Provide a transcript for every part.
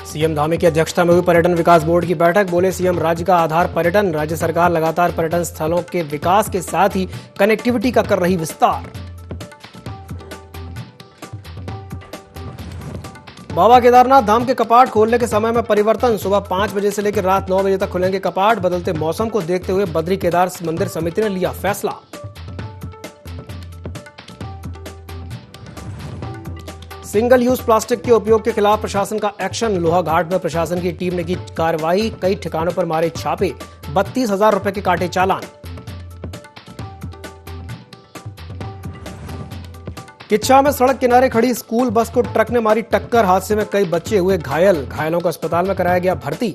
CM Dhami की अध्यक्षता में हुई पर्यटन विकास बोर्ड की बैठक। बोले सीएम, राज्य का आधार पर्यटन, राज्य सरकार लगातार पर्यटन स्थलों के विकास के साथ ही कनेक्टिविटी का कर रही विस्तार। बाबा केदारनाथ धाम के कपाट खोलने के समय में परिवर्तन। सुबह 5 बजे से लेकर रात 9 बजे तक खुलेंगे कपाट। बदलते मौसम को देखते हुए बद्री केदार मंदिर समिति ने लिया फैसला। सिंगल यूज प्लास्टिक के उपयोग के खिलाफ प्रशासन का एक्शन। लोहा घाट में प्रशासन की टीम ने की कार्रवाई। कई ठिकानों पर मारे छापे। 32,000 रुपए के काटे चालान। किच्छा में सड़क किनारे खड़ी स्कूल बस को ट्रक ने मारी टक्कर। हादसे में कई बच्चे हुए घायल। घायलों को अस्पताल में कराया गया भर्ती।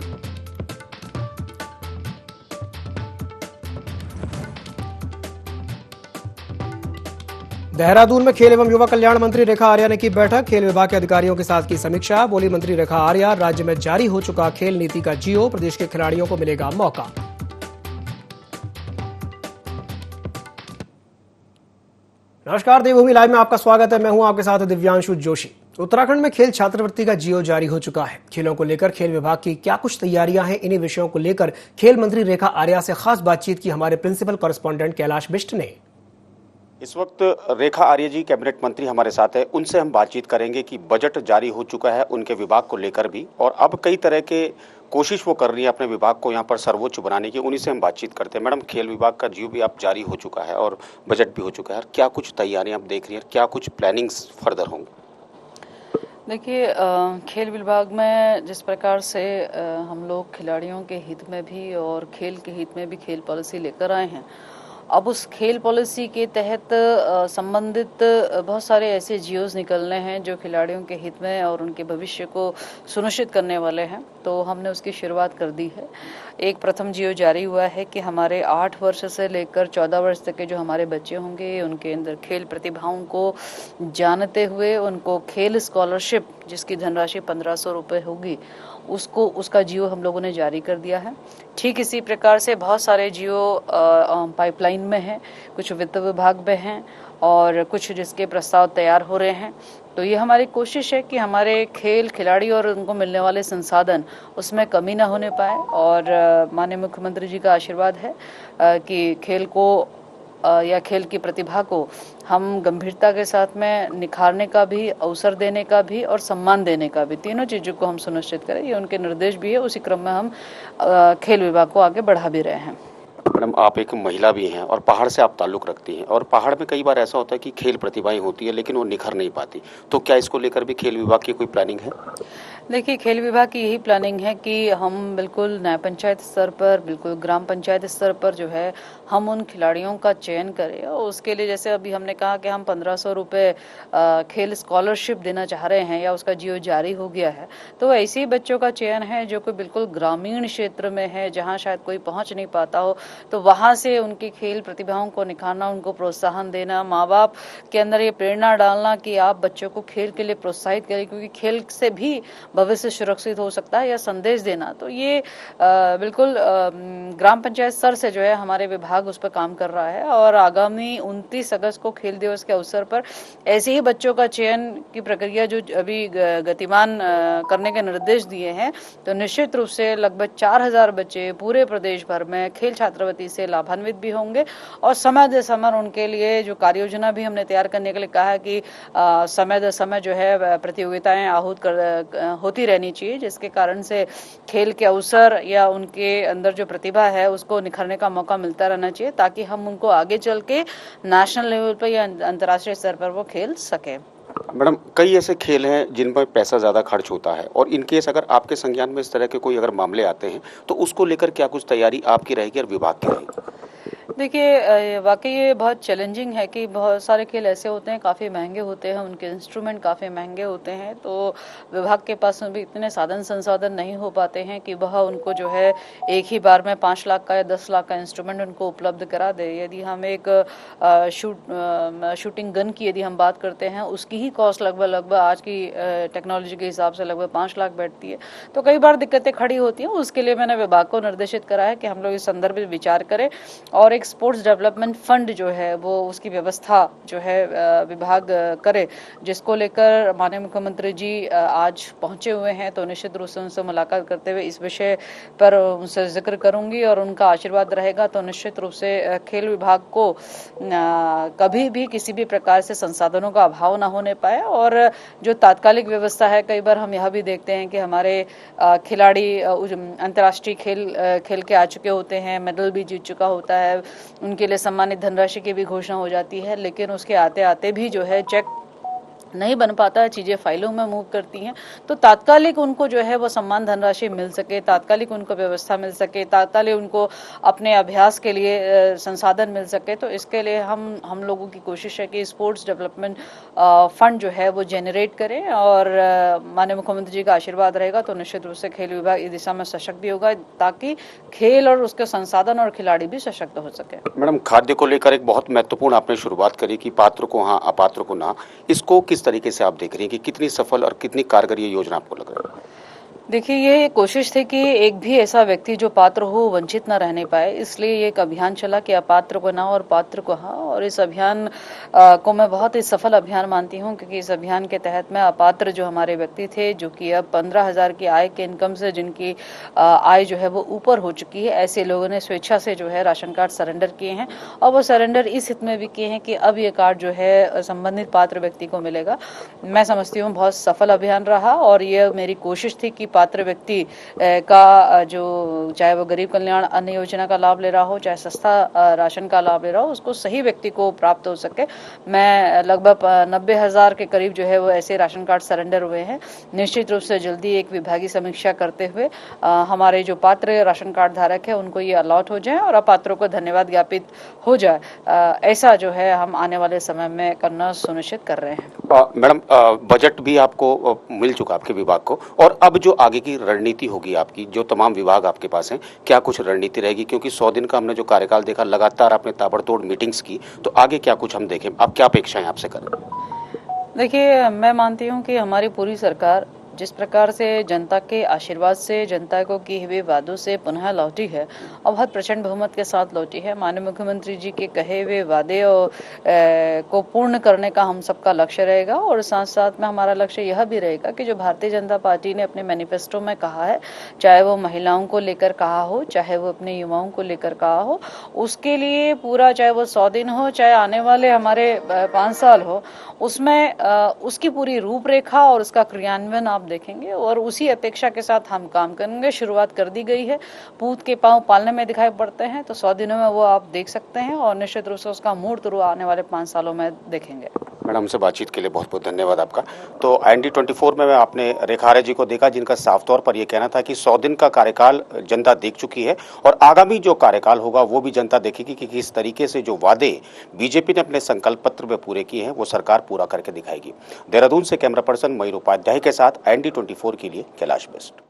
देहरादून में खेल एवं युवा कल्याण मंत्री रेखा आर्या ने की बैठक। खेल विभाग के अधिकारियों के साथ की समीक्षा। बोली मंत्री रेखा आर्या, राज्य में जारी हो चुका खेल नीति का जियो, प्रदेश के खिलाड़ियों को मिलेगा मौका। नमस्कार, देवभूमि लाइव में आपका स्वागत है। मैं हूं आपके साथ दिव्यांशु जोशी। उत्तराखंड में खेल छात्रवृत्ति का जियो जारी हो चुका है। खेलों को लेकर खेल विभाग की क्या कुछ तैयारियां हैं, इन्हीं विषयों को लेकर खेल मंत्री रेखा आर्या से खास बातचीत की हमारे प्रिंसिपल कॉरेस्पॉन्डेंट कैलाश बिष्ट ने। इस वक्त रेखा आर्या जी कैबिनेट मंत्री हमारे साथ है। उनसे हम बातचीत करेंगे कि बजट जारी हो चुका है उनके विभाग को लेकर भी, और अब कई तरह के कोशिश वो कर रही है अपने विभाग को यहाँ पर सर्वोच्च बनाने की। उन्हीं से हम बातचीत करते हैं। मैडम, खेल विभाग का जियो भी अब जारी हो चुका है और बजट भी हो चुका है, क्या कुछ तैयारियां आप देख रही हैं, क्या कुछ प्लानिंग्स फर्दर होंगे? देखिए, खेल विभाग में जिस प्रकार से हम लोग खिलाड़ियों के हित में भी और खेल के हित में भी खेल पॉलिसी लेकर आए हैं, अब उस खेल पॉलिसी के तहत संबंधित बहुत सारे ऐसे जियोज निकलने हैं जो खिलाड़ियों के हित में और उनके भविष्य को सुनिश्चित करने वाले हैं। तो हमने उसकी शुरुआत कर दी है। एक प्रथम जियो जारी हुआ है कि हमारे 8 वर्ष से लेकर 14 वर्ष तक के जो हमारे बच्चे होंगे, उनके अंदर खेल प्रतिभाओं को जानते हुए उनको खेल स्कॉलरशिप, जिसकी धनराशि 1500 रुपये होगी, उसका जियो हम लोगों ने जारी कर दिया है। ठीक इसी प्रकार से बहुत सारे जियो पाइपलाइन में हैं, कुछ वित्त विभाग में हैं और कुछ जिसके प्रस्ताव तैयार हो रहे हैं। तो ये हमारी कोशिश है कि हमारे खेल खिलाड़ी और उनको मिलने वाले संसाधन, उसमें कमी ना होने पाए। और माननीय मुख्यमंत्री जी का आशीर्वाद है कि खेल को या खेल की प्रतिभा को हम गंभीरता के साथ में निखारने का भी, अवसर देने का भी और सम्मान देने का भी, तीनों चीज़ों को हम सुनिश्चित करें। ये उनके निर्देश भी है। उसी क्रम में हम खेल विभाग को आगे बढ़ा भी रहे हैं। मैडम, आप एक महिला भी हैं और पहाड़ से आप ताल्लुक़ रखती हैं, और पहाड़ में कई बार ऐसा होता है कि खेल प्रतिभाएं होती है लेकिन वो निखर नहीं पाती, तो क्या इसको लेकर भी खेल विभाग की कोई प्लानिंग है? देखिए, खेल विभाग की यही प्लानिंग है कि हम बिल्कुल न्याय पंचायत स्तर पर, बिल्कुल ग्राम पंचायत स्तर पर जो है, हम उन खिलाड़ियों का चयन करें। और उसके लिए जैसे अभी हमने कहा कि हम 1500 रुपये खेल स्कॉलरशिप देना चाह रहे हैं या उसका जियो जारी हो गया है, तो ऐसे ही बच्चों का चयन है जो कि बिल्कुल ग्रामीण क्षेत्र में है, जहाँ शायद कोई पहुँच नहीं पाता हो, तो वहाँ से उनकी खेल प्रतिभाओं को निखारना, उनको प्रोत्साहन देना, माँ बाप के अंदर ये प्रेरणा डालना कि आप बच्चों को खेल के लिए प्रोत्साहित करें, क्योंकि खेल से भी भविष्य सुरक्षित हो सकता है, या संदेश देना। तो ये बिल्कुल ग्राम पंचायत स्तर से जो है हमारे विभाग उस पर काम कर रहा है। और आगामी 29 अगस्त को खेल दिवस के अवसर पर ऐसे ही बच्चों का चयन की प्रक्रिया जो अभी गतिमान करने के निर्देश दिए हैं, तो निश्चित रूप से लगभग 4000 बच्चे पूरे प्रदेश भर में खेल छात्रवृत्ति से लाभान्वित भी होंगे। और समय दे समय उनके लिए जो कार्य योजना भी हमने तैयार करने के लिए कहा है कि समय दे समय जो है प्रतियोगिताएं होती रहनी चाहिए, जिसके कारण से खेल के अवसर या उनके अंदर जो प्रतिभा है उसको निखरने का मौका मिलता रहना चाहिए, ताकि हम उनको आगे चल के नेशनल लेवल पर या अंतर्राष्ट्रीय स्तर पर वो खेल सके। मैडम, कई ऐसे खेल हैं जिन पर पैसा ज़्यादा खर्च होता है, और इनकेस अगर आपके संज्ञान में इस तरह के कोई अगर मामले आते हैं तो उसको लेकर क्या कुछ तैयारी आपकी रहेगी और विभाग की रहेगी? देखिए, वाकई ये बहुत चैलेंजिंग है कि बहुत सारे खेल ऐसे होते हैं, काफ़ी महंगे होते हैं, उनके इंस्ट्रूमेंट काफ़ी महंगे होते हैं, तो विभाग के पास में भी इतने साधन संसाधन नहीं हो पाते हैं कि वह उनको जो है एक ही बार में 5 लाख का या 10 लाख का इंस्ट्रूमेंट उनको उपलब्ध करा दे। यदि हम एक शूटिंग गन की यदि हम बात करते हैं, उसकी ही कॉस्ट लगभग आज की टेक्नोलॉजी के हिसाब से लगभग 5 लाख बैठती है। तो कई बार दिक्कतें खड़ी होती हैं। उसके लिए मैंने विभाग को निर्देशित करा है कि हम लोग इस संदर्भ में विचार करें और एक स्पोर्ट्स डेवलपमेंट फंड जो है वो उसकी व्यवस्था जो है विभाग करे, जिसको लेकर माननीय मुख्यमंत्री जी आज पहुंचे हुए हैं। तो निश्चित रूप से उनसे मुलाकात करते हुए इस विषय पर उनसे जिक्र करूंगी और उनका आशीर्वाद रहेगा तो निश्चित रूप से खेल विभाग को कभी भी किसी भी प्रकार से संसाधनों का अभाव ना होने पाए। और जो तात्कालिक व्यवस्था है, कई बार हम यह भी देखते हैं कि हमारे खिलाड़ी अंतर्राष्ट्रीय खेल के आ चुके होते हैं, मेडल भी जीत चुका होता है, उनके लिए सम्मानित धनराशि की भी घोषणा हो जाती है, लेकिन उसके आते आते भी जो है चेक नहीं बन पाता है, चीज़ें फाइलों में मूव करती हैं। तो तात्कालिक उनको जो है वो सम्मान धनराशि मिल सके, तात्कालिक उनको व्यवस्था मिल सके, तात्कालिक उनको अपने अभ्यास के लिए संसाधन मिल सके, तो इसके लिए हम लोगों की कोशिश है कि स्पोर्ट्स डेवलपमेंट फंड जो है वो जनरेट करें। और माननीय मुख्यमंत्री जी का आशीर्वाद रहेगा तो निश्चित रूप से खेल विभाग इस दिशा में सशक्त भी होगा, ताकि खेल और उसके संसाधन और खिलाड़ी भी सशक्त हो सके। मैडम, खाद्य को लेकर एक बहुत महत्वपूर्ण आपने शुरुआत करी कि पात्र को हाँ, अपात्र को ना, इसको किस तरीके से आप देख रही हैं कि कितनी सफल और कितनी कारगर ये योजना आपको लग रही है? देखिए, ये कोशिश थी कि एक भी ऐसा व्यक्ति जो पात्र हो वंचित न रहने पाए, इसलिए ये एक अभियान चला कि अपात्र को ना और पात्र को हाँ। और इस अभियान को मैं बहुत ही सफल अभियान मानती हूँ, क्योंकि इस अभियान के तहत में अपात्र जो हमारे व्यक्ति थे, जो कि अब 15,000 की आय के इनकम से जिनकी आय जो है वो ऊपर हो चुकी है, ऐसे लोगों ने स्वेच्छा से जो है राशन कार्ड सरेंडर किए हैं। और वो सरेंडर इस हित में भी किए हैं कि अब ये कार्ड जो है संबंधित पात्र व्यक्ति को मिलेगा। मैं समझती हूँ बहुत सफल अभियान रहा और ये मेरी कोशिश थी कि पात्र व्यक्ति का जो चाहे वो गरीब कल्याण अन्न योजना का लाभ ले रहा हो, चाहे सस्ता राशन का लाभ ले रहा हो, उसको सही व्यक्ति को प्राप्त हो सके। मैं लगभग 90,000 के करीब जो है वो ऐसे राशन कार्ड सरेंडर हुए हैं। निश्चित रूप से जल्दी एक विभागीय समीक्षा करते हुए हमारे जो पात्र राशन कार्ड धारक है उनको ये अलॉट हो जाए और अपात्रों को धन्यवाद ज्ञापित हो जाए, ऐसा जो है हम आने वाले समय में करना सुनिश्चित कर रहे हैं। मैडम, बजट भी आपको मिल चुका आपके विभाग को, और अब जो आगे की रणनीति होगी आपकी, जो तमाम विभाग आपके पास हैं, क्या कुछ रणनीति रहेगी? क्योंकि 100 दिन का हमने जो कार्यकाल देखा, लगातार आपने ताबड़तोड़ मीटिंग्स की, तो आगे क्या कुछ हम देखें? आप क्या अपेक्षाएं आपसे करें? देखिए, मैं मानती हूँ कि हमारी पूरी सरकार जिस प्रकार से जनता के आशीर्वाद से, जनता को किए हुए वादों से पुनः लौटी है और बहुत प्रचंड बहुमत के साथ लौटी है। माननीय मुख्यमंत्री जी के कहे हुए वादे को पूर्ण करने का हम सबका लक्ष्य रहेगा। और साथ साथ में हमारा लक्ष्य यह भी रहेगा कि जो भारतीय जनता पार्टी ने अपने मैनिफेस्टो में कहा है, चाहे वो महिलाओं को लेकर कहा हो, चाहे वो अपने युवाओं को लेकर कहा हो, उसके लिए पूरा, चाहे वो 100 दिन हो, चाहे आने वाले हमारे 5 साल हो, उसमें उसकी पूरी रूपरेखा और उसका क्रियान्वयन आप देखेंगे और उसी अपेक्षा के साथ हम काम करेंगे। शुरुआत कर दी गई है, पूत के पांव पालने में दिखाई पड़ते हैं, तो 100 दिनों में वो आप देख सकते हैं और निश्चित रूप से उसका मूर्त रूप आने वाले 5 सालों में देखेंगे। मैडम, हमसे बातचीत के लिए बहुत बहुत धन्यवाद आपका। तो IND24 में आपने रेखा आर्य जी को देखा, जिनका साफ तौर पर यह कहना था कि 100 दिन का कार्यकाल जनता देख चुकी है और आगामी जो कार्यकाल होगा वो भी जनता देखेगी कि किस तरीके से जो वादे बीजेपी ने अपने संकल्प पत्र में पूरे किए हैं वो सरकार पूरा करके दिखाएगी। देहरादून से कैमरा पर्सन मयूर उपाध्याय के साथ IND24 के लिए कैलाश बेस्ट।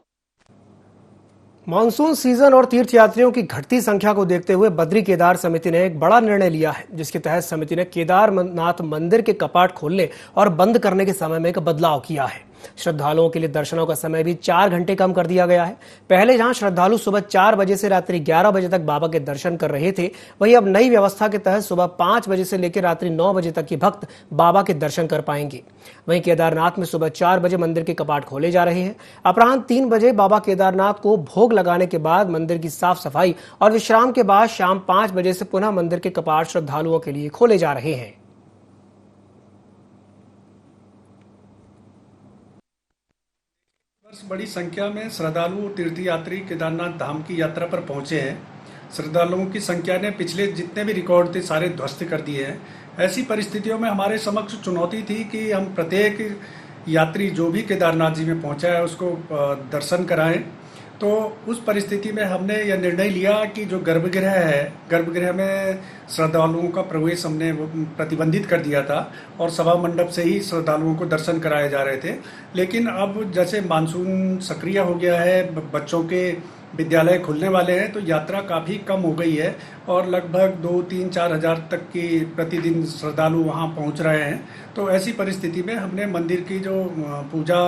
मानसून सीजन और तीर्थयात्रियों की घटती संख्या को देखते हुए बद्री केदार समिति ने एक बड़ा निर्णय लिया है, जिसके तहत समिति ने केदारनाथ मंदिर के कपाट खोलने और बंद करने के समय में एक बदलाव किया है। श्रद्धालुओं के लिए दर्शनों का समय भी 4 घंटे कम कर दिया गया है। पहले जहां श्रद्धालु सुबह 4 बजे से रात्रि 11 बजे तक बाबा के दर्शन कर रहे थे, वहीं अब नई व्यवस्था के तहत सुबह 5 बजे से लेकर रात्रि 9 बजे तक के भक्त बाबा के दर्शन कर पाएंगे। वहीं केदारनाथ में सुबह 4 बजे मंदिर के कपाट खोले जा रहे हैं। अपराह्न 3 बजे बाबा केदारनाथ को भोग लगाने के बाद मंदिर की साफ सफाई और विश्राम के बाद शाम 5 बजे से पुनः मंदिर के कपाट श्रद्धालुओं के लिए खोले जा रहे हैं। बड़ी संख्या में श्रद्धालु तीर्थयात्री केदारनाथ धाम की यात्रा पर पहुंचे हैं। श्रद्धालुओं की संख्या ने पिछले जितने भी रिकॉर्ड थे सारे ध्वस्त कर दिए हैं। ऐसी परिस्थितियों में हमारे समक्ष चुनौती थी कि हम प्रत्येक यात्री जो भी केदारनाथ जी में पहुंचा है उसको दर्शन कराएं। तो उस परिस्थिति में हमने यह निर्णय लिया कि जो गर्भगृह है, गर्भगृह में श्रद्धालुओं का प्रवेश हमने प्रतिबंधित कर दिया था और सभा मंडप से ही श्रद्धालुओं को दर्शन कराए जा रहे थे। लेकिन अब जैसे मानसून सक्रिय हो गया है, बच्चों के विद्यालय खुलने वाले हैं, तो यात्रा काफ़ी कम हो गई है और लगभग 2-3-4 हज़ार तक की प्रतिदिन श्रद्धालु वहां पहुंच रहे हैं। तो ऐसी परिस्थिति में हमने मंदिर की जो पूजा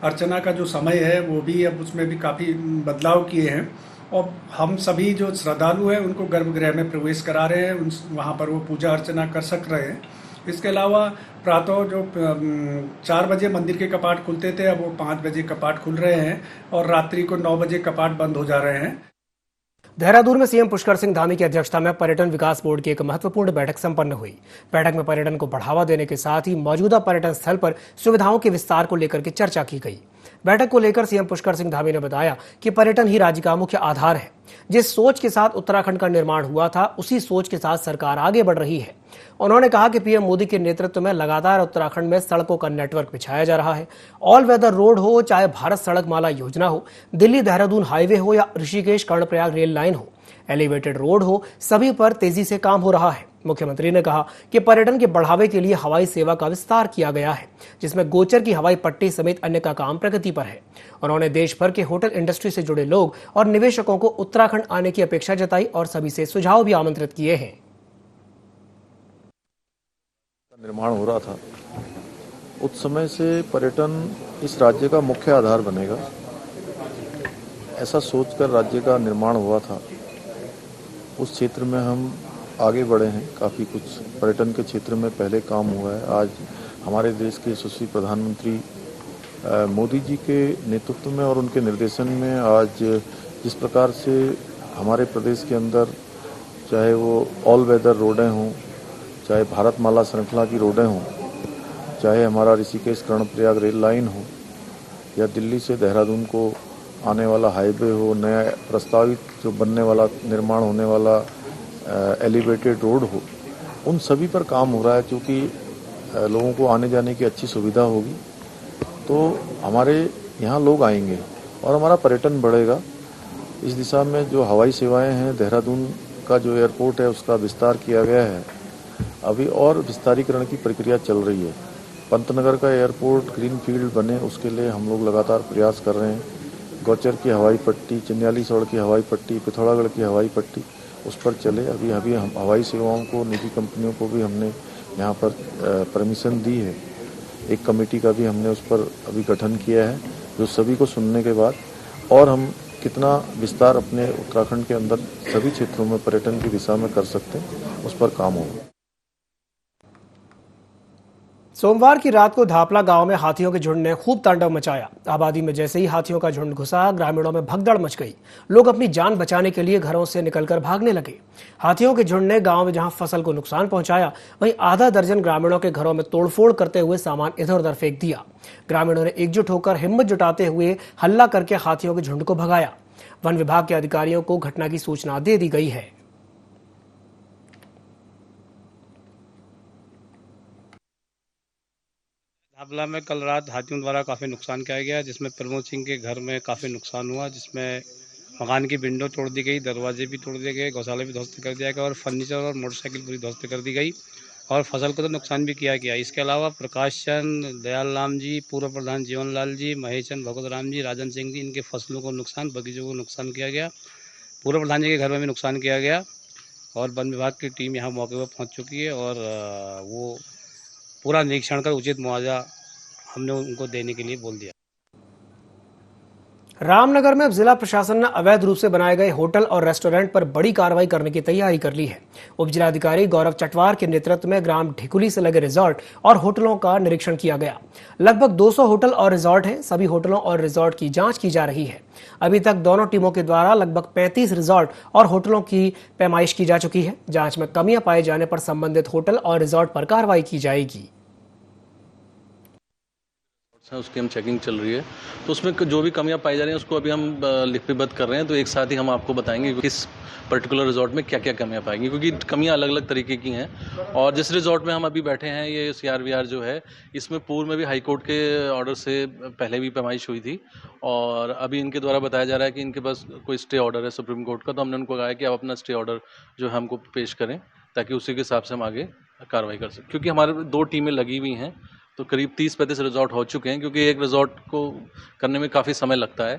अर्चना का जो समय है वो भी अब उसमें भी काफ़ी बदलाव किए हैं और हम सभी जो श्रद्धालु हैं उनको गर्भगृह में प्रवेश करा रहे हैं, वहाँ पर वो पूजा अर्चना कर सक रहे हैं। इसके अलावा प्रातः जो 4 बजे मंदिर के कपाट खुलते थे, अब वो 5 बजे कपाट खुल रहे हैं और रात्रि को 9 बजे कपाट बंद हो जा रहे हैं। देहरादून में सीएम पुष्कर सिंह धामी की अध्यक्षता में पर्यटन विकास बोर्ड की एक महत्वपूर्ण बैठक संपन्न हुई। बैठक में पर्यटन को बढ़ावा देने के साथ ही मौजूदा पर्यटन स्थल पर सुविधाओं के विस्तार को लेकर के चर्चा की गई। बैठक को लेकर सीएम पुष्कर सिंह धामी ने बताया कि पर्यटन ही राज्य का मुख्य आधार है। जिस सोच के साथ उत्तराखंड का निर्माण हुआ था, उसी सोच के साथ सरकार आगे बढ़ रही है। उन्होंने कहा कि पीएम मोदी के नेतृत्व में लगातार उत्तराखंड में सड़कों का नेटवर्क बिछाया जा रहा है। ऑल वेदर रोड हो, चाहे भारत सड़क माला योजना हो, दिल्ली देहरादून हाईवे हो या ऋषिकेश कर्णप्रयाग रेल लाइन हो, एलिवेटेड रोड हो, सभी पर तेजी से काम हो रहा है। मुख्यमंत्री ने कहा कि पर्यटन के बढ़ावे के लिए हवाई सेवा का विस्तार किया गया है, जिसमें गोचर की हवाई पट्टी समेत अन्य का काम प्रगति पर है। उन्होंने देश भर के होटल इंडस्ट्री से जुड़े लोग और निवेशकों को उत्तराखंड आने की अपेक्षा जताई और सभी से सुझाव भी आमंत्रित किए हैं। निर्माण हो रहा था, उस समय से पर्यटन इस राज्य का मुख्य आधार बनेगा, ऐसा सोचकर राज्य का निर्माण हुआ था। उस क्षेत्र में हम आगे बढ़े हैं, काफ़ी कुछ पर्यटन के क्षेत्र में पहले काम हुआ है। आज हमारे देश के यशस्वी प्रधानमंत्री मोदी जी के नेतृत्व में और उनके निर्देशन में आज जिस प्रकार से हमारे प्रदेश के अंदर चाहे वो ऑल वेदर रोडें हों, चाहे भारतमाला श्रृंखला की रोडें हों, चाहे हमारा ऋषिकेश कर्णप्रयाग रेल लाइन हो या दिल्ली से देहरादून को आने वाला हाईवे हो, नया प्रस्तावित जो बनने वाला निर्माण होने वाला एलिवेटेड रोड हो, उन सभी पर काम हो रहा है। क्योंकि लोगों को आने जाने की अच्छी सुविधा होगी तो हमारे यहाँ लोग आएंगे और हमारा पर्यटन बढ़ेगा। इस दिशा में जो हवाई सेवाएं हैं, देहरादून का जो एयरपोर्ट है उसका विस्तार किया गया है, अभी और विस्तारीकरण की प्रक्रिया चल रही है। पंतनगर का एयरपोर्ट ग्रीन फील्ड बने, उसके लिए हम लोग लगातार प्रयास कर रहे हैं। गौचर की हवाई पट्टी, चिन्यालीसौड़ की हवाई पट्टी, पिथौरागढ़ की हवाई पट्टी उस पर चले। अभी हम हवाई सेवाओं को, निजी कंपनियों को भी हमने यहाँ पर परमिशन दी है। एक कमेटी का भी हमने उस पर अभी गठन किया है, जो सभी को सुनने के बाद और हम कितना विस्तार अपने उत्तराखंड के अंदर सभी क्षेत्रों में पर्यटन की दिशा में कर सकते हैं, उस पर काम होगा। सोमवार की रात को धापला गांव में हाथियों के झुंड ने खूब तांडव मचाया। आबादी में जैसे ही हाथियों का झुंड घुसा, ग्रामीणों में भगदड़ मच गई। लोग अपनी जान बचाने के लिए घरों से निकलकर भागने लगे। हाथियों के झुंड ने गांव में जहां फसल को नुकसान पहुंचाया, वहीं आधा दर्जन ग्रामीणों के घरों में तोड़फोड़ करते हुए सामान इधर उधर फेंक दिया। ग्रामीणों ने एकजुट होकर हिम्मत जुटाते हुए हल्ला करके हाथियों के झुंड को भगाया। वन विभाग के अधिकारियों को घटना की सूचना दे दी गई है। धापला में कल रात हाथियों द्वारा काफ़ी नुकसान किया गया, जिसमें प्रमोद सिंह के घर में काफ़ी नुकसान हुआ, जिसमें मकान की विंडो तोड़ दी गई, दरवाजे भी तोड़ दिए गए, गौशाला भी ध्वस्त कर दिया गया और फर्नीचर और मोटरसाइकिल पूरी ध्वस्त कर दी गई और फसल को तो नुकसान भी किया गया। इसके अलावा प्रकाश चंद, दयाल राम जी, पूर्व प्रधान जीवन लाल जी, महेश चंद, भगवत राम जी, राजन सिंह जी, इनके फसलों को नुकसान, बगीचों को नुकसान किया गया। पूर्व प्रधान जी के घर में भी नुकसान किया गया और वन विभाग की टीम यहाँ मौके पर पहुँच चुकी है और वो पूरा निरीक्षण कर उचित मुआवजा हमने उनको देने के लिए बोल दिया। रामनगर में अब जिला प्रशासन ने अवैध रूप से बनाए गए होटल और रेस्टोरेंट पर बड़ी कार्रवाई करने की तैयारी कर ली है। उप जिलाधिकारी गौरव चटवार के नेतृत्व में ग्राम ढिकुली से लगे रिजॉर्ट और होटलों का निरीक्षण किया गया। लगभग 200 होटल और रिजॉर्ट हैं। सभी होटलों और रिजॉर्ट की जांच की जा रही है। अभी तक दोनों टीमों के द्वारा लगभग 35 रिजॉर्ट और होटलों की पैमाइश की जा चुकी है। जांच में कमियां पाए जाने पर संबंधित होटल और रिजॉर्ट पर कार्रवाई की जाएगी। उसकी हम चेकिंग चल रही है, तो उसमें जो भी कमियां पाई जा रही हैं उसको अभी हम लिपिबद्ध कर रहे हैं। तो एक साथ ही हम आपको बताएंगे कि किस पर्टिकुलर रिजॉर्ट में क्या क्या कमियां पाएंगी, क्योंकि कमियां अलग अलग तरीके की हैं। और जिस रिजॉर्ट में हम अभी बैठे हैं, ये CRVR जो है, इसमें पूर्व में भी हाई कोर्ट के ऑर्डर से पहले भी पैमाइश हुई थी और अभी इनके द्वारा बताया जा रहा है कि इनके पास कोई स्टे ऑर्डर है सुप्रीम कोर्ट का। तो हमने उनको कहा है कि आप अपना स्टे ऑर्डर जो है हमको पेश करें, ताकि उसी के हिसाब से हम आगे कार्रवाई कर सकें। क्योंकि हमारे 2 टीमें लगी हुई हैं, तो करीब 30-35 रिजॉर्ट हो चुके हैं, क्योंकि एक रिजॉर्ट को करने में काफ़ी समय लगता है।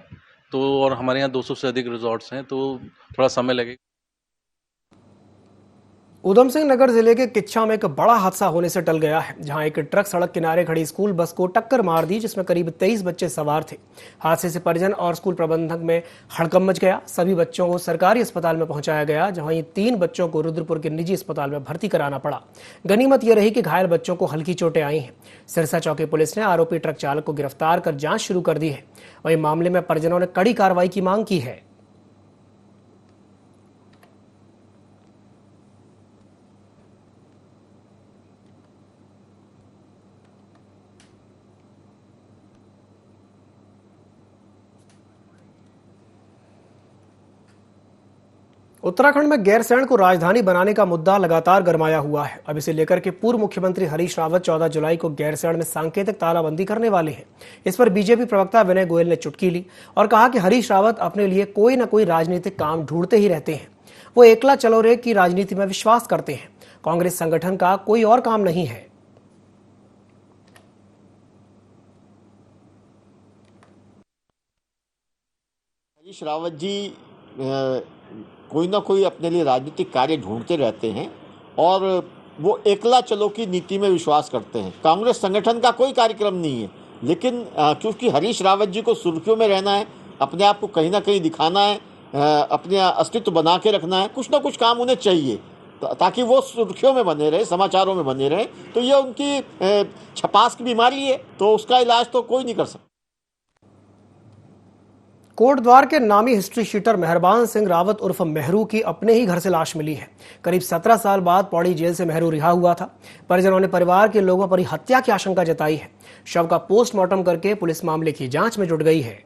तो और हमारे यहाँ 200 से अधिक रिजॉर्ट्स हैं, तो थोड़ा समय लगेगा। उधम सिंह नगर जिले के किच्छा में एक बड़ा हादसा होने से टल गया है, जहां एक ट्रक सड़क किनारे खड़ी स्कूल बस को टक्कर मार दी, जिसमें करीब 23 बच्चे सवार थे। हादसे से परिजन और स्कूल प्रबंधक में हड़कंप मच गया। सभी बच्चों को सरकारी अस्पताल में पहुंचाया गया, जहां ये 3 बच्चों को रुद्रपुर के निजी अस्पताल में भर्ती कराना पड़ा। गनीमत यह रही कि घायल बच्चों को हल्की चोटें आई हैं। सिरसा चौकी पुलिस ने आरोपी ट्रक चालक को गिरफ्तार कर जांच शुरू कर दी है। वहीं मामले में परिजनों ने कड़ी कार्रवाई की मांग की है। उत्तराखंड में गैरसैंण को राजधानी बनाने का मुद्दा लगातार गरमाया हुआ है। अब इसे लेकर के पूर्व मुख्यमंत्री हरीश रावत 14 जुलाई को गैरसैंण में सांकेतिक तालाबंदी करने वाले हैं। इस पर बीजेपी प्रवक्ता विनय गोयल ने चुटकी ली और कहा कि हरीश रावत अपने लिए कोई न कोई राजनीतिक काम ढूंढते ही रहते हैं। वो एकला चलो रे की राजनीति में विश्वास करते हैं। कांग्रेस संगठन का कोई और काम नहीं है। हरीश रावत जी कोई ना कोई अपने लिए राजनीतिक कार्य ढूंढते रहते हैं और वो एकला चलो की नीति में विश्वास करते हैं। कांग्रेस संगठन का कोई कार्यक्रम नहीं है, लेकिन क्योंकि हरीश रावत जी को सुर्खियों में रहना है, अपने आप को कहीं ना कहीं दिखाना है, अपने अस्तित्व बना के रखना है, कुछ ना कुछ काम उन्हें चाहिए ताकि वो सुर्खियों में बने रहे, समाचारों में बने रहे। तो ये उनकी छपास की बीमारी है, तो उसका इलाज तो कोई नहीं कर सकता। कोटद्वार के नामी हिस्ट्री शीटर मेहरबान सिंह रावत उर्फ मेहरू की अपने ही घर से लाश मिली है। करीब 17 साल बाद पौड़ी जेल से मेहरू रिहा हुआ था। परिजनों ने परिवार के लोगों पर हत्या की आशंका जताई है। शव का पोस्टमार्टम करके पुलिस मामले की जांच में जुट गई है।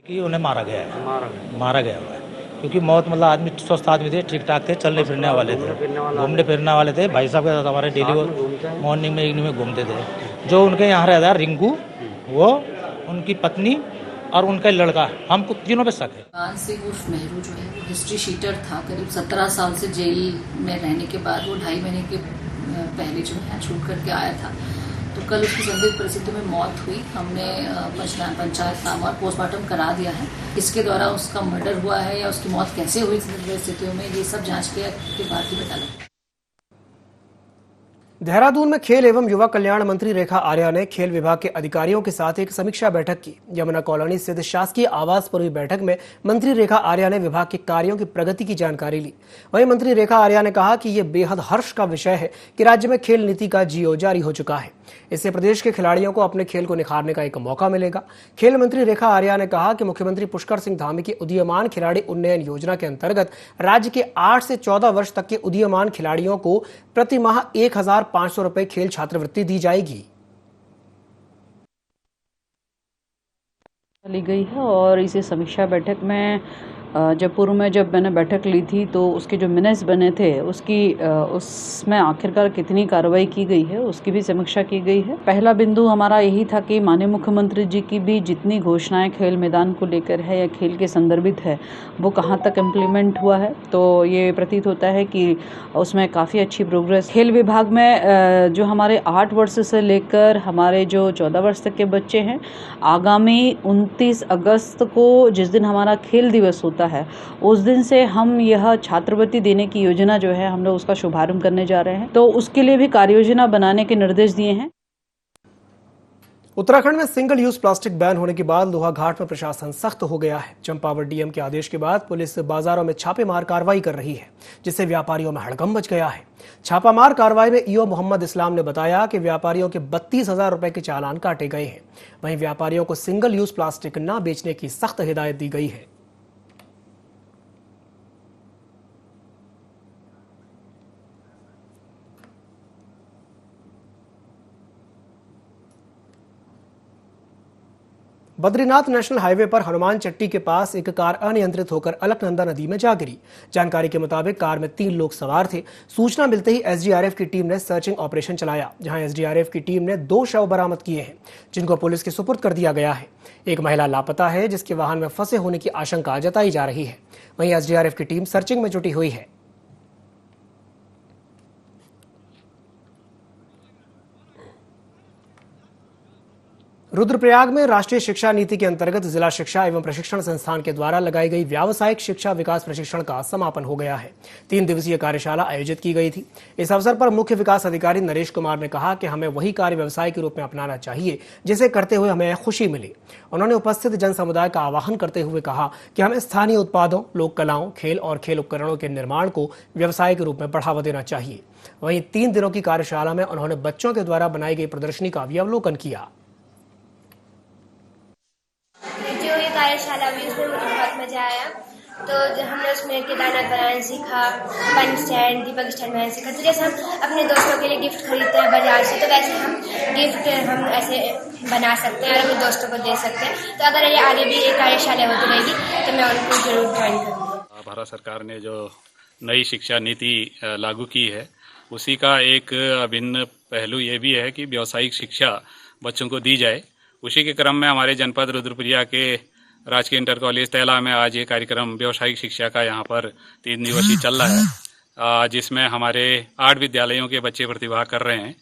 कि उन्हें मारा गया है क्योंकि मौत मतलब आदमी स्वस्थ आदमी थे, ठीक ठाक थे, चलने फिरने वाले थे, घूमने फिरने वाले थे। भाई साहब के साथ हमारे डेली मॉर्निंग में इवनिंग में घूमते थे। जो उनके यहाँ रहता है रिंकू, वो उनकी पत्नी और उनका लड़का, हमको तीनों पे शक है। मेहरबान सिंह उर्फ मेहरू जो है वो हिस्ट्री शीटर था। करीब 17 साल से जेल में रहने के बाद वो 2.5 महीने के पहले जो है छूट करके आया था। तो कल उसकी संदिग्ध परिस्थितियों में मौत हुई। हमने पंचायतनामा और पोस्टमार्टम करा दिया है। इसके द्वारा उसका मर्डर हुआ है या उसकी मौत कैसे हुई संदिग्ध परिस्थितियों में, ये सब जांच के बाद ही पता लगा। देहरादून में खेल एवं युवा कल्याण मंत्री रेखा आर्या ने खेल विभाग के अधिकारियों के साथ एक समीक्षा बैठक की। यमुना कॉलोनी स्थित शासकीय आवास पर हुई बैठक में मंत्री रेखा आर्या ने विभाग के कार्यों की प्रगति की जानकारी ली। वहीं मंत्री रेखा आर्या ने कहा कि यह बेहद हर्ष का विषय है कि राज्य में खेल नीति का जीओ जारी हो चुका है। इससे प्रदेश के खिलाड़ियों को अपने खेल को निखारने का एक मौका मिलेगा। खेल मंत्री रेखा आर्या ने कहा कि मुख्यमंत्री पुष्कर सिंह धामी की उदीयमान खिलाड़ी उन्नयन योजना के अंतर्गत राज्य के 8 से 14 वर्ष तक के उदीयमान खिलाड़ियों को प्रति माह 1,500 रुपए खेल छात्रवृत्ति दी जाएगी। ली गई है और इसी समीक्षा बैठक में जयपुर में जब मैंने बैठक ली थी तो उसके जो मिनट्स बने थे उसमें आखिरकार कितनी कार्रवाई की गई है उसकी भी समीक्षा की गई है। पहला बिंदु हमारा यही था कि माननीय मुख्यमंत्री जी की भी जितनी घोषणाएं खेल मैदान को लेकर है या खेल के संदर्भित है वो कहां तक इम्प्लीमेंट हुआ है, तो ये प्रतीत होता है कि उसमें काफ़ी अच्छी प्रोग्रेस। खेल विभाग में जो हमारे 8 वर्ष से लेकर हमारे जो 14 वर्ष तक के बच्चे हैं, आगामी 29 अगस्त को जिस दिन हमारा खेल दिवस होता है उस दिन से हम यह छात्रवृत्ति देने की योजना जो है हम लोग उसका शुभारंभ करने जा रहे हैं, तो उसके लिए भी कार्य योजना बनाने के निर्देश दिए हैं। उत्तराखंड में सिंगल यूज प्लास्टिक बैन होने के बाद लोहाघाट में प्रशासन सख्त हो गया है। चंपावत डीएम के आदेश के बाद पुलिस बाजारों में छापेमार कार्रवाई कर रही है, जिससे व्यापारियों में हड़कंप मच गया है। छापामार कार्रवाई में ईओ मोहम्मद इस्लाम ने बताया कि व्यापारियों के 32,000 रुपए के चालान काटे गए हैं। वहीं व्यापारियों को सिंगल यूज प्लास्टिक न बेचने की सख्त हिदायत दी गई है। बद्रीनाथ नेशनल हाईवे पर हनुमान चट्टी के पास एक कार अनियंत्रित होकर अलकनंदा नदी में जा गिरी। जानकारी के मुताबिक कार में 3 लोग सवार थे। सूचना मिलते ही एसडीआरएफ की टीम ने सर्चिंग ऑपरेशन चलाया, जहां एसडीआरएफ की टीम ने 2 शव बरामद किए हैं, जिनको पुलिस के सुपुर्द कर दिया गया है। एक महिला लापता है, जिसके वाहन में फंसे होने की आशंका जताई जा रही है। वहीं एसडीआरएफ की टीम सर्चिंग में जुटी हुई है। रुद्रप्रयाग में राष्ट्रीय शिक्षा नीति के अंतर्गत जिला शिक्षा एवं प्रशिक्षण संस्थान के द्वारा लगाई गई व्यावसायिक शिक्षा विकास प्रशिक्षण का समापन हो गया है। 3 दिवसीय कार्यशाला आयोजित की गई थी। इस अवसर पर मुख्य विकास अधिकारी नरेश कुमार ने कहा कि हमें वही कार्य व्यवसाय के रूप में अपनाना चाहिए जिसे करते हुए हमें खुशी मिले। उन्होंने उपस्थित जन समुदाय का आह्वान करते हुए कहा कि हमें स्थानीय उत्पादों, लोक कलाओं, खेल और खेल उपकरणों के निर्माण को व्यवसाय के रूप में बढ़ावा देना चाहिए। वहीं 3 दिनों की कार्यशाला में उन्होंने बच्चों के द्वारा बनाई गई प्रदर्शनी का भी अवलोकन किया। कार्यशाला भी उसमें मुझे बहुत मजा आया। तो हमने उसमें केदारनाथ बनाना सीखा, पेन स्टैंड, दीपक स्टैंड बनाना सीखा। तो जैसे हम अपने दोस्तों के लिए गिफ्ट खरीदते हैं बाजार से, तो वैसे हम गिफ्ट हम ऐसे बना सकते हैं और अपने दोस्तों को दे सकते हैं। तो अगर ये आगे भी एक कार्यशाला होती रहेगी तो मैं उनको जरूर ज्वाइन करूँगी। भारत सरकार ने जो नई शिक्षा नीति लागू की है उसी का एक अभिन्न पहलू ये भी है कि व्यावसायिक शिक्षा बच्चों को दी जाए। उसी के क्रम में हमारे जनपद रुद्रप्रयाग के राजकीय इंटर कॉलेज तैला में आज ये कार्यक्रम व्यावसायिक शिक्षा का यहाँ पर 3 दिवसीय चल रहा है, जिसमें हमारे 8 विद्यालयों के बच्चे प्रतिभाग कर रहे हैं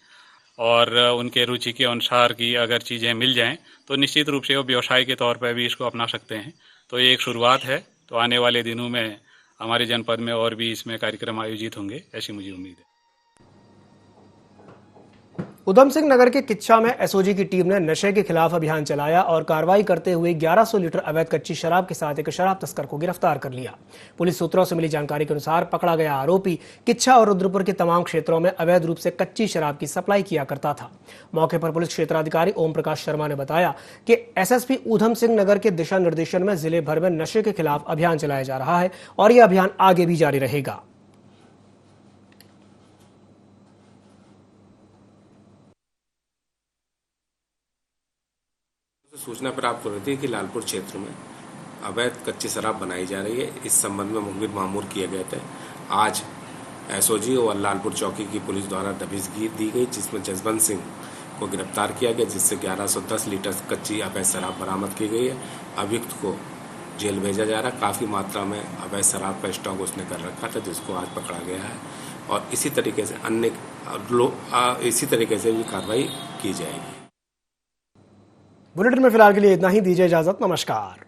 और उनके रुचि के अनुसार की अगर चीज़ें मिल जाएं तो निश्चित रूप से वो व्यवसाय के तौर पर भी इसको अपना सकते हैं। तो ये एक शुरुआत है। तो आने वाले दिनों में हमारे जनपद में और भी इसमें कार्यक्रम आयोजित होंगे, ऐसी मुझे उम्मीद है। उधम सिंह नगर के किच्छा में एसओजी की टीम ने नशे के खिलाफ अभियान चलाया और कार्रवाई करते हुए 1100 लीटर अवैध कच्ची शराब के साथ एक शराब तस्कर को गिरफ्तार कर लिया। पुलिस सूत्रों से मिली जानकारी के अनुसार पकड़ा गया आरोपी किच्छा और रुद्रपुर के तमाम क्षेत्रों में अवैध रूप से कच्ची शराब की सप्लाई किया करता था। मौके पर पुलिस क्षेत्राधिकारी ओम प्रकाश शर्मा ने बताया कि एसएसपी उधम सिंह नगर के दिशा निर्देशन में जिले भर में नशे के खिलाफ अभियान चलाया जा रहा है और यह अभियान आगे भी जारी रहेगा। सूचना प्राप्त हो रही थी कि लालपुर क्षेत्र में अवैध कच्ची शराब बनाई जा रही है। इस संबंध में मुखबिर मामूर किए गए थे। आज एसओजी और लालपुर चौकी की पुलिस द्वारा दबिशगी दी गई, जिसमें जसवंत सिंह को गिरफ्तार किया गया, जिससे 1110 लीटर कच्ची अवैध शराब बरामद की गई है। अभियुक्त को जेल भेजा जा रहा है। काफ़ी मात्रा में अवैध शराब का स्टॉक उसने कर रखा था, जिसको आज पकड़ा गया है और इसी तरीके से भी कार्रवाई की जाएगी। बुलेटिन में फिलहाल के लिए इतना ही। दीजिए इजाजत। नमस्कार।